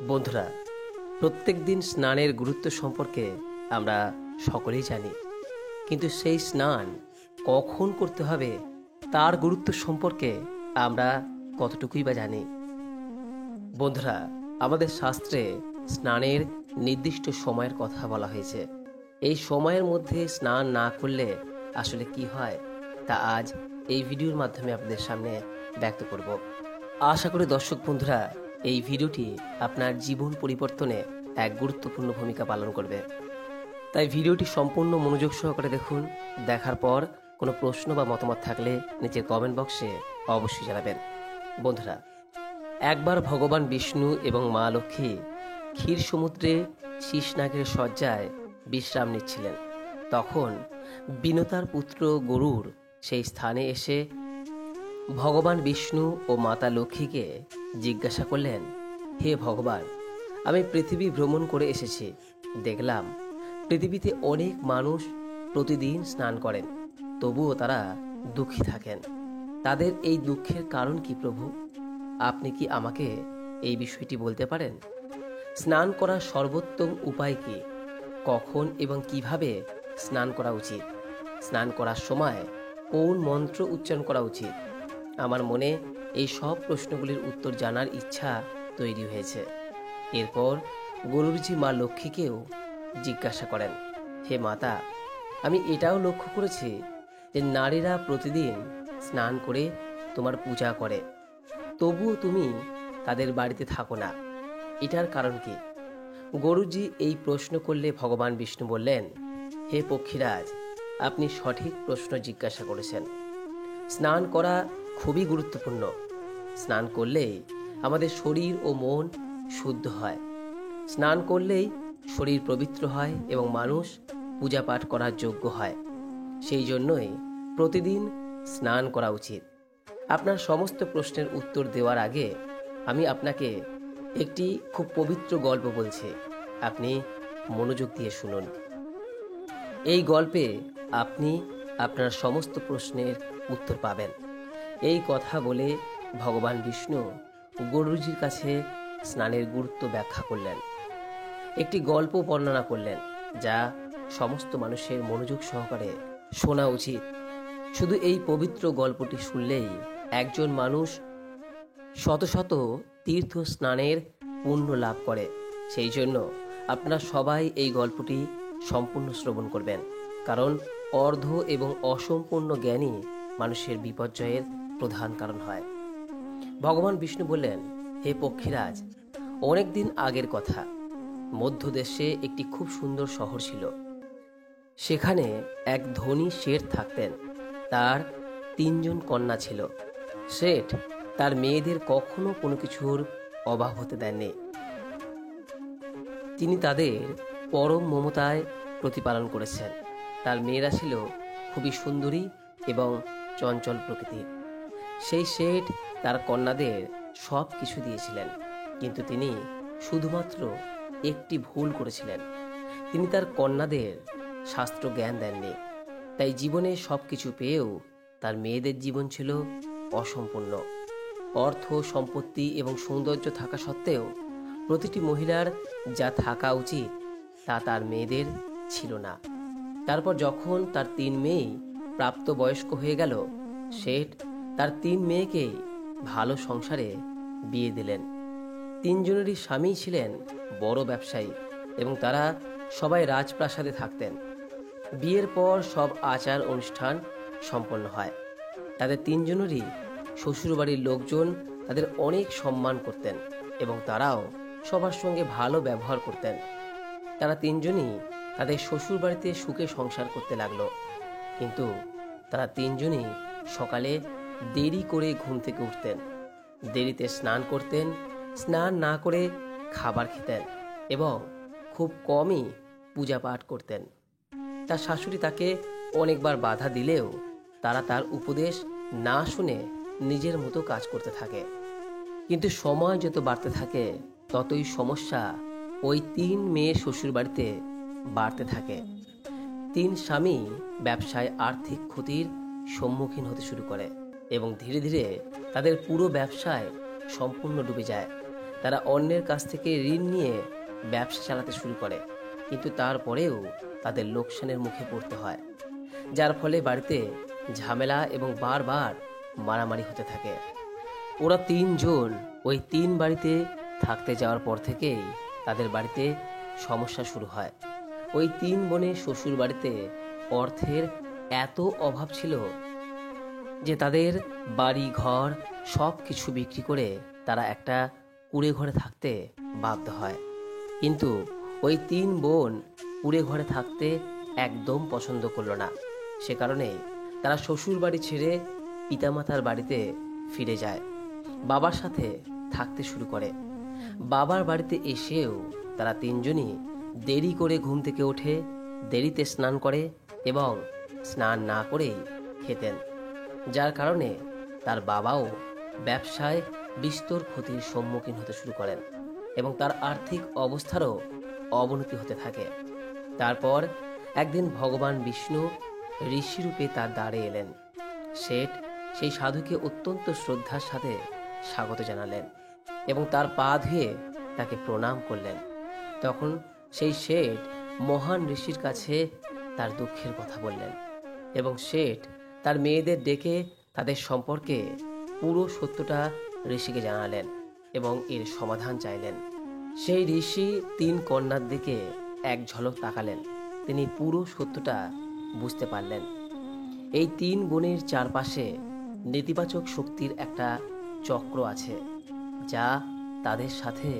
বন্ধুরা, প্রত্যেক দিন স্নানের গুরুত্ব সম্পর্কে আমরা সকলেই জানি, কিন্তু সেই স্নান কখন করতে হবে তার গুরুত্ব সম্পর্কে আমরা কতটুকুই বা জানি। বন্ধুরা, আমাদের শাস্ত্রে স্নানের নির্দিষ্ট সময়ের কথা বলা হয়েছে। এই সময়ের মধ্যে স্নান না করলে আসলে কি হয় তা আজ এই ভিডিওর মাধ্যমে আপনাদের সামনে ব্যক্ত করব। আশা করি দর্শক বন্ধুরা, এই ভিডিওটি আপনার জীবন পরিবর্তনে এক গুরুত্বপূর্ণ ভূমিকা পালন করবে। তাই ভিডিওটি সম্পূর্ণ মনোযোগ সহকারে দেখুন। দেখার পর কোনো প্রশ্ন বা মতামত থাকলে নিচের কমেন্ট বক্সে অবশ্যই জানাবেন। বন্ধুরা, একবার ভগবান বিষ্ণু এবং মা লক্ষ্মী ক্ষীর সমুদ্রে শীষনাগের শয্যায় বিশ্রাম নিচ্ছিলেন। তখন বিনতার পুত্র গরুর সেই স্থানে এসে ভগবান বিষ্ণু ও মাতা লক্ষ্মীকে জিজ্ঞাসা করলেন, হে ভগবান, আমি পৃথিবী ভ্রমণ করে এসেছি। দেখলাম পৃথিবীতে অনেক মানুষ প্রতিদিন স্নান করেন, তবুও তারা দুঃখী থাকেন। তাদের এই দুঃখের কারণ কি প্রভু? আপনি কি আমাকে এই বিষয়টি বলতে পারেন? স্নান করার সর্বোত্তম উপায় কি? কখন এবং কিভাবে স্নান করা উচিত? স্নান করার সময় কোন মন্ত্র উচ্চারণ করা উচিত? আমার মনে এই সব প্রশ্নগুলির উত্তর জানার ইচ্ছা তৈরি হয়েছে। এরপর গরুরজি মা লক্ষ্মীকেও জিজ্ঞাসা করেন, হে মাতা, আমি এটাও লক্ষ্য করেছি যে নারীরা প্রতিদিন স্নান করে তোমার পূজা করে, তবুও তুমি তাদের বাড়িতে থাকো না। এটার কারণ কি? গরুজি এই প্রশ্ন করলে ভগবান বিষ্ণু বললেন, হে পক্ষীরাজ, আপনি সঠিক প্রশ্ন জিজ্ঞাসা করেছেন। স্নান করা খুবই গুরুত্বপূর্ণ। স্নান করলেই আমাদের শরীর ও মন শুদ্ধ হয়। স্নান করলেই শরীর পবিত্র হয় এবং মানুষ পূজা পাঠ করার যোগ্য হয়। সেই জন্যই প্রতিদিন স্নান করা উচিত। আপনার সমস্ত প্রশ্নের উত্তর দেওয়ার আগে আমি আপনাকে একটি খুব পবিত্র গল্প বলছি। আপনি মনোযোগ দিয়ে শুনুন। এই গল্পে আপনি আপনার সমস্ত প্রশ্নের উত্তর পাবেন। এই কথা বলে ভগবান বিষ্ণু গরুজির কাছে স্নানের গুরুত্ব ব্যাখ্যা করলেন। একটি গল্প বর্ণনা করলেন যা সমস্ত মানুষের মনোযোগ সহকারে শোনা উচিত। শুধু এই পবিত্র গল্পটি শুনলেই একজন মানুষ শত শত তীর্থ স্নানের পুণ্য লাভ করে। সেই জন্য আপনারা সবাই এই গল্পটি সম্পূর্ণ শ্রবণ করবেন, কারণ অর্ধ এবং অসম্পূর্ণ জ্ঞানই মানুষের বিপর্যয়ের প্রধান কারণ হয়। ভগবান বিষ্ণু বললেন, হে পক্ষীরাজ, অনেক দিন আগের কথা, মধ্যদেশে একটি খুব সুন্দর শহর ছিল। সেখানে এক ধনী শেঠ থাকতেন। তার 3 জন কন্যা ছিল। শেঠ তার মেয়েদের কখনো কোনো কিছুর অভাব হতে দেননি। তিনি তাদের পরম মমতায় প্রতিপালন করেছেন। তার মেয়েরা ছিল খুবই সুন্দরী এবং চঞ্চল প্রকৃতির। সেই শেঠ তার কন্যাদের সব কিছু দিয়েছিলেন, কিন্তু তিনি শুধুমাত্র একটি ভুল করেছিলেন। তিনি তার কন্যাদের শাস্ত্র জ্ঞান দেননি। তাই জীবনে সব কিছু পেয়েও তার মেয়েদের জীবন ছিল অসম্পূর্ণ। অর্থ, সম্পত্তি এবং সৌন্দর্য থাকা সত্ত্বেও প্রতিটি মহিলার যা থাকা উচিত তা তার মেয়েদের ছিল না। তারপর যখন তার 3 মেয়ে প্রাপ্তবয়স্ক হয়ে গেল, শেঠ তার 3 মেয়েকেই ভালো সংসারে বিয়ে দিলেন। 3 জনেরই স্বামী ছিলেন বড় ব্যবসায়ী এবং তারা সবাই রাজপ্রাসাদে থাকতেন। বিয়ের পর সব আচার অনুষ্ঠান সম্পন্ন হয়। তাদের 3 জনেরই শ্বশুরবাড়ির লোকজন তাদের অনেক সম্মান করতেন এবং তারাও সবার সঙ্গে ভালো ব্যবহার করতেন। তারা 3 জনই তাদের শ্বশুরবাড়িতে সুখে সংসার করতে লাগলো। কিন্তু তারা 3 জনই সকালে দেরি করে ঘুম থেকে উঠতেন, দেরিতে স্নান করতেন, স্নান না করে খাবার খেতেন এবং খুব কমই পূজা পাঠ করতেন। তার শাশুড়ি তাকে অনেকবার বাধা দিলেও তারা তার উপদেশ না শুনে নিজের মতো কাজ করতে থাকে। কিন্তু সময় যত বাড়তে থাকে ততই সমস্যা ওই 3 মেয়ের শ্বশুরবাড়িতে বাড়তে থাকে। 3 স্বামী ব্যবসায় আর্থিক ক্ষতির সম্মুখীন হতে শুরু করে এবং ধীরে ধীরে তাদের পুরো ব্যবসায় সম্পূর্ণ ডুবে যায়। তারা অন্যের কাছ থেকে ঋণ নিয়ে ব্যবসা চালাতে শুরু করে, কিন্তু তারপরেও তাদের লোকসানের মুখে পড়তে হয়, যার ফলে বাড়িতে ঝামেলা এবং বারবার মারামারি হতে থাকে। ওরা তিনজন ওই তিন বাড়িতে থাকতে যাওয়ার পর থেকেই তাদের বাড়িতে সমস্যা শুরু হয়। ওই তিন বোনের শ্বশুর বাড়িতে অর্থের এত অভাব ছিল যে তাদের বাড়ি ঘর সব কিছু বিক্রি করে তারা একটা কুঁড়ে ঘরে থাকতে বাধ্য হয়। কিন্তু ওই তিন বোন কুঁড়ে ঘরে থাকতে একদম পছন্দ করলো না। সে কারণে তারা শ্বশুর বাড়ি ছেড়ে পিতামাতার বাড়িতে ফিরে যায়, বাবার সাথে থাকতে শুরু করে। বাবার বাড়িতে এসেও তারা তিনজনই দেরি করে ঘুম থেকে ওঠে, দেরিতে স্নান করে এবং স্নান না করেই খেতেন, যার কারণে তার বাবাও ব্যবসায় বিস্তর ক্ষতির সম্মুখীন হতে শুরু করেন এবং তার আর্থিক অবস্থারও অবনতি হতে থাকে। তারপর একদিন ভগবান বিষ্ণু ঋষিরূপে তার দ্বারে এলেন। শেঠ সেই সাধুকে অত্যন্ত শ্রদ্ধার সাথে স্বাগত জানালেন এবং তার পা ধুয়ে তাকে প্রণাম করলেন। তখন সেই শেঠ মহান ঋষির কাছে তার দুঃখের কথা বললেন এবং শেঠ তার মেয়েদের ডেকে তাদের সম্পর্কে পুরো সত্যটা ঋষিকে জানালেন এবং এর সমাধান চাইলেন। সেই ঋষি তিন কন্যার দিকে এক ঝলক তাকালেন, তিনি পুরো সত্যটা বুঝতে পারলেন। এই তিন বোনের চারপাশে নেতিবাচক শক্তির একটা চক্র আছে যা তাদের সাথে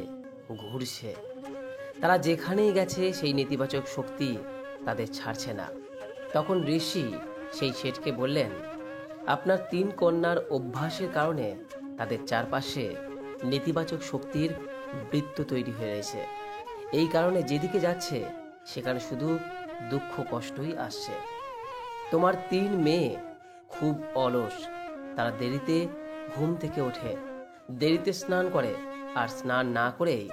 ঘুরছে। তারা যেখানেই গেছে সেই নেতিবাচক শক্তি তাদের ছাড়ছে না। তখন ঋষি সেই শেঠকে বললেন, আপনার তিন কন্যার অভ্যাসের কারণে তাদের চারপাশে নেতিবাচক শক্তির বৃত্ত তৈরি হয়ে রয়েছে। এই কারণে যেদিকে যাচ্ছে সেখানে শুধু দুঃখ কষ্টই আসছে। তোমার তিন মেয়ে খুব অলস, তারা দেরিতে ঘুম থেকে ওঠে, দেরিতে স্নান করে আর স্নান না করেই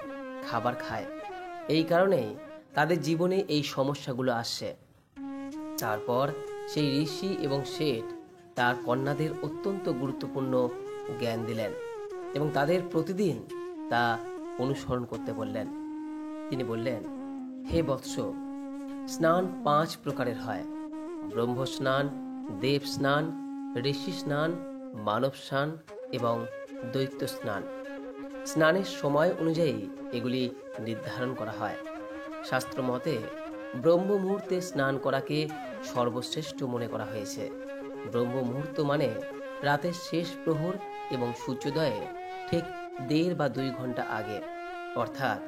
খাবার খায়। এই কারণেই তাদের জীবনে এই সমস্যাগুলো আসছে। তারপর সেই ঋষি এবং শেঠ তার কন্যাদের অত্যন্ত গুরুত্বপূর্ণ জ্ঞান দিলেন এবং তাদের প্রতিদিন তা অনুসরণ করতে বললেন। তিনি বললেন, হে বৎস, স্নান 5 প্রকারের হয়: ব্রহ্ম স্নান, দেব স্নান, ঋষি স্নান, মানব স্নান এবং দৈত্য স্নান। স্নানের সময় অনুযায়ী এগুলি নির্ধারণ করা হয়। শাস্ত্র মতে ব্রহ্ম মুহূর্তে স্নান করাকে সর্বশ্রেষ্ঠ মনে করা হয়েছে। ব্রহ্ম মুহূর্ত মানে রাতের শেষ প্রহর এবং সূর্যোদয়ে ঠিক 1.5 বা 2 ঘন্টা আগে, অর্থাৎ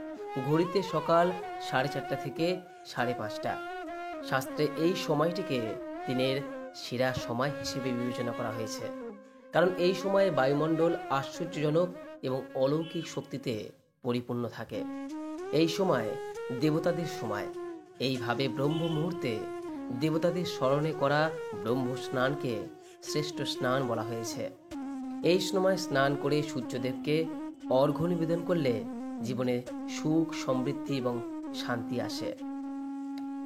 ঘড়িতে সকাল 4:30 থেকে 5:30। শাস্ত্রে এই সময়টিকে দিনের সেরা সময় হিসেবে বিবেচনা করা হয়েছে, কারণ এই সময়ে বায়ুমণ্ডল আশ্চর্যজনক এবং অলৌকিক শক্তিতে পরিপূর্ণ থাকে। এই সময় দেবতাদের সময়। এইভাবে ব্রহ্ম মুহূর্তে দেবতাদের স্মরণে করা ব্রহ্ম স্নানকে শ্রেষ্ঠ স্নান বলা হয়েছে। এই সময় স্নান করে সূর্যদেবকে অর্ঘ্য নিবেদন করলে জীবনে সুখ, সমৃদ্ধি এবং শান্তি আসে।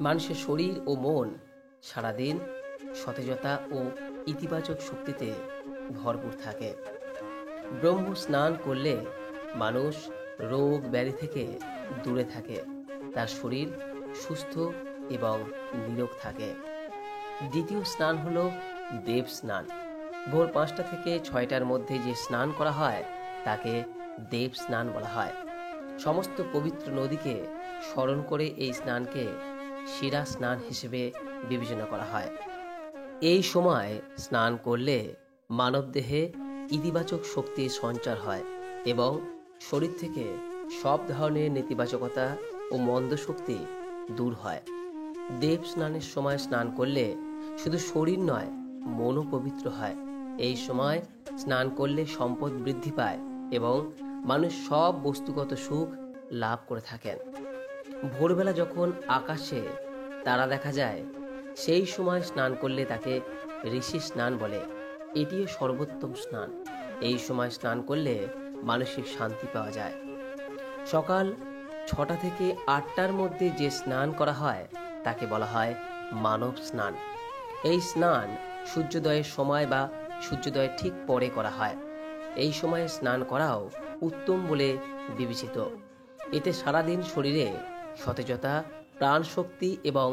মানুষের শরীর ও মন সারাদিন সতেজতা ও ইতিবাচক শক্তিতে ভরপুর থাকে। ব্রহ্ম স্নান করলে মানুষ রোগ ব্যাধি থেকে দূরে থাকে, তার শরীর সুস্থ এবং নিরোগ থাকে। দ্বিতীয় স্নান হলো দেব স্নান। ভোর 5টা থেকে 6টার মধ্যে যে স্নান করা হয় তাকে দেব স্নান বলা হয়। সমস্ত পবিত্র নদীকে স্মরণ করে এই স্নানকে শিরা স্নান হিসেবে বিবেচনা করা হয়। এই সময় স্নান করলে মানবদেহে ইতিবাচক শক্তির সঞ্চার হয় এবং শরীর থেকে সব ধরনের নেতিবাচকতা ও মন্দ শক্তি দূর হয়। দেব স্নানের সময় স্নান করলে শুধু শরীর নয়, মনও পবিত্র হয়। এই সময় স্নান করলে সম্পদ বৃদ্ধি পায় এবং মানুষ সব বস্তুগত সুখ লাভ করে থাকেন। ভোরবেলা যখন আকাশে তারা দেখা যায় সেই সময় স্নান করলে তাকে ঋষি স্নান বলে। এটিও সর্বোত্তম স্নান। এই সময় স্নান করলে মানসিক শান্তি পাওয়া যায়। সকাল 6টা থেকে 8টার মধ্যে যে স্নান করা হয় তাকে বলা হয় মানব স্নান। এই স্নান সূর্যোদয়ের সময় বা সূর্যোদয়ের ঠিক পরে করা হয়। এই সময়ে স্নান করাও উত্তম বলে বিবেচিত। এতে সারাদিন শরীরে সতেজতা, প্রাণ শক্তি এবং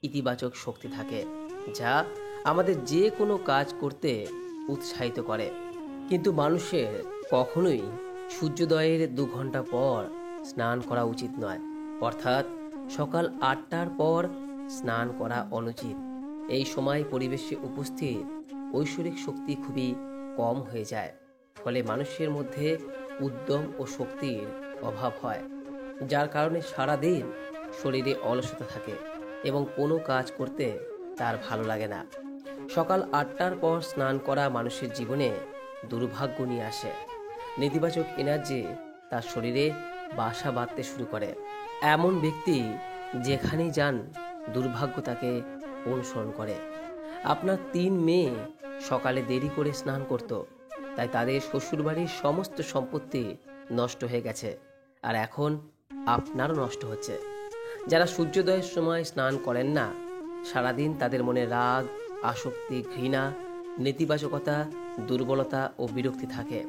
ইতিবাচক শক্তি থাকে, যা আমাদের যে কোনো কাজ করতে উৎসাহিত করে। কিন্তু মানুষের কখনোই সূর্যোদয়ের 2 ঘন্টা পর স্নান করা উচিত নয়, অর্থাৎ সকাল 8টার পর স্নান করা অনুচিত। এই সময় পরিবেশে উপস্থিত ঐশ্বরিক শক্তি খুবই কম হয়ে যায়, ফলে মানুষের মধ্যে উদ্যম ও শক্তির অভাব হয়, যার কারণে সারাদিন শরীরে অলসতা থাকে এবং কোনো কাজ করতে তার ভালো লাগে না। সকাল 8টার পর স্নান করা মানুষের জীবনে দুর্ভাগ্য নিয়ে আসে। নেতিবাচক এনার্জি তার শরীরে বাসা বাঁধতে শুরু করে। এমন ব্যক্তি যেখানেই যান দুর্ভাগ্য তাকে অনুসরণ করে। আপনার 3 মেয়ে সকালে দেরি করে স্নান করত, তাই তাদের শ্বশুরবাড়ির সমস্ত সম্পত্তি নষ্ট হয়ে গেছে, আর এখন আপনারও নষ্ট হচ্ছে। যারা সূর্যোদয়ের সময় স্নান করেন না, সারাদিন তাদের মনে রাগ, আসক্তি, ঘৃণা, নেতিবাচকতা, দুর্বলতা ও বিরক্তি থাকে,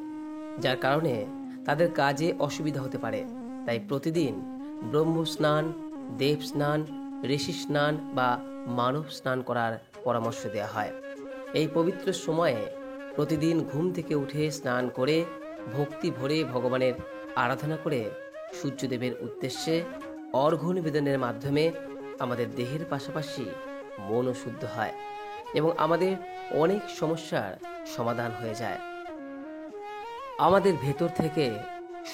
যার কারণে তাদের কাজে অসুবিধা হতে পারে। তাই প্রতিদিন ব্রহ্ম স্নান, দেব স্নান, ঋষি স্নান বা মানব স্নান করার পরামর্শ দেওয়া হয়। এই পবিত্র সময়ে প্রতিদিন ঘুম থেকে উঠে স্নান করে ভক্তি ভরে ভগবানের আরাধনা করে সূর্যদেবের উদ্দেশ্যে অর্ঘ্য নিবেদনের মাধ্যমে আমাদের দেহের পাশাপাশি মনও শুদ্ধ হয় এবং আমাদের অনেক সমস্যার সমাধান হয়ে যায়। আমাদের ভেতর থেকে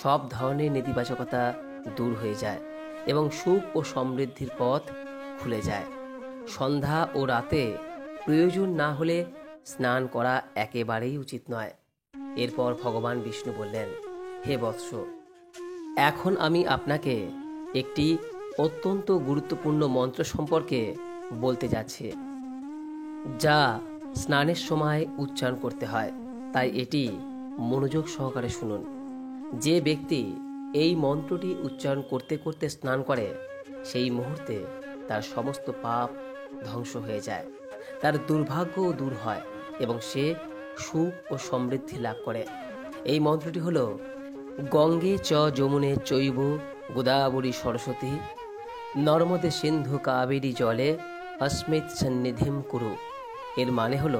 সব ধরনের নেতিবাচকতা দূর হয়ে যায় এবং সুখ ও সমৃদ্ধির পথ খুলে যায়। সন্ধ্যা ও রাতে প্রয়োজন না হলে স্নান করা একেবারেই উচিত নয়। এরপর ভগবান বিষ্ণু বললেন, হে বৎস, এখন আমি আপনাকে একটি অত্যন্ত গুরুত্বপূর্ণ মন্ত্র সম্পর্কে বলতে যাচ্ছি, যা স্নানের সময় উচ্চারণ করতে হয়, তাই এটি মনোযোগ সহকারে শুনুন। যে ব্যক্তি এই মন্ত্রটি উচ্চারণ করতে করতে স্নান করে, সেই মুহূর্তে তার সমস্ত পাপ ধ্বংস হয়ে যায়, তার দুর্ভাগ্যও দূর হয় এবং সে সুখ ও সমৃদ্ধি লাভ করে। এই মন্ত্রটি হল, গঙ্গে চ যমুনে চৈব গোদাবরী সরস্বতী নর্মদে সিন্ধু কাবেরী জলে অস্মিত সন্নিধিম কুরু। এর মানে হল,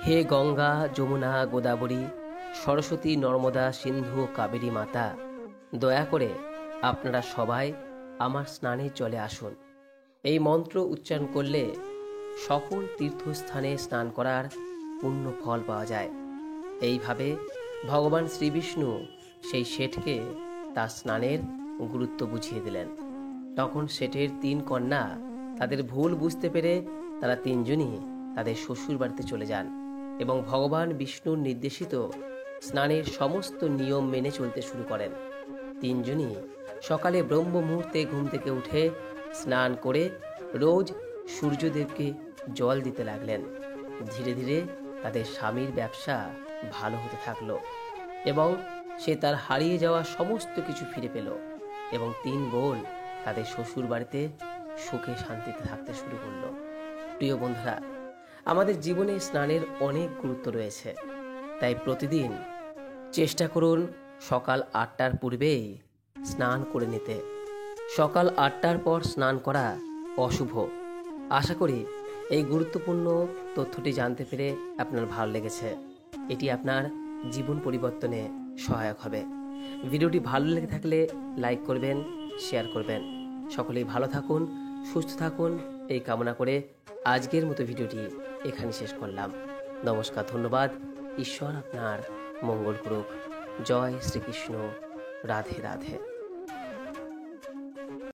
হে গঙ্গা, যমুনা, গোদাবরী, সরস্বতী, নর্মদা, সিন্ধু, কাবেরী মাতা, দয়া করে আপনারা সবাই আমার স্নানের জলে আসুন। এই মন্ত্র উচ্চারণ করলে সকল তীর্থস্থানে স্নান করার পূর্ণ ফল পাওয়া যায়। এইভাবে ভগবান শ্রীবিষ্ণু সেই শেঠকে তার স্নানের গুরুত্ব বুঝিয়ে দিলেন। তখন শেঠের 3 কন্যা তাদের ভুল বুঝতে পেরে তারা 3জনই তাদের শ্বশুর বাড়িতে চলে যান এবং ভগবান বিষ্ণুর নির্দেশিত স্নানের সমস্ত নিয়ম মেনে চলতে শুরু করেন। 3জনই সকালে ব্রহ্ম মুহূর্তে ঘুম থেকে উঠে স্নান করে রোজ সূর্যদেবকে জল দিতে লাগলেন। ধীরে ধীরে তাদের স্বামীর ব্যবসা ভালো হতে থাকলো এবং সে তার হারিয়ে যাওয়া সমস্ত কিছু ফিরে পেল এবং 3 বোন তাদের শ্বশুর বাড়িতে সুখে শান্তিতে থাকতে শুরু করলো। প্রিয় বন্ধুরা, আমাদের জীবনে স্নানের অনেক গুরুত্ব রয়েছে, তাই প্রতিদিন চেষ্টা করুন সকাল 8টার পূর্বেই স্নান করে নিতে। সকাল 8টার পর স্নান করা অশুভ। আশা করি এই গুরুত্বপূর্ণ তথ্যটি জানতে পেরে আপনার ভালো লেগেছে। এটি আপনার জীবন পরিবর্তনে সহায়ক হবে। ভিডিওটি ভালো লেগে থাকলে লাইক করবেন, শেয়ার করবেন। সকলেই ভালো থাকুন, সুস্থ থাকুন এই কামনা করে আজকের মতো ভিডিওটি এখানে শেষ করলাম। নমস্কার, ধন্যবাদ। ঈশ্বর আপনার মঙ্গল করুক। জয় শ্রীকৃষ্ণ। রাধে রাধে।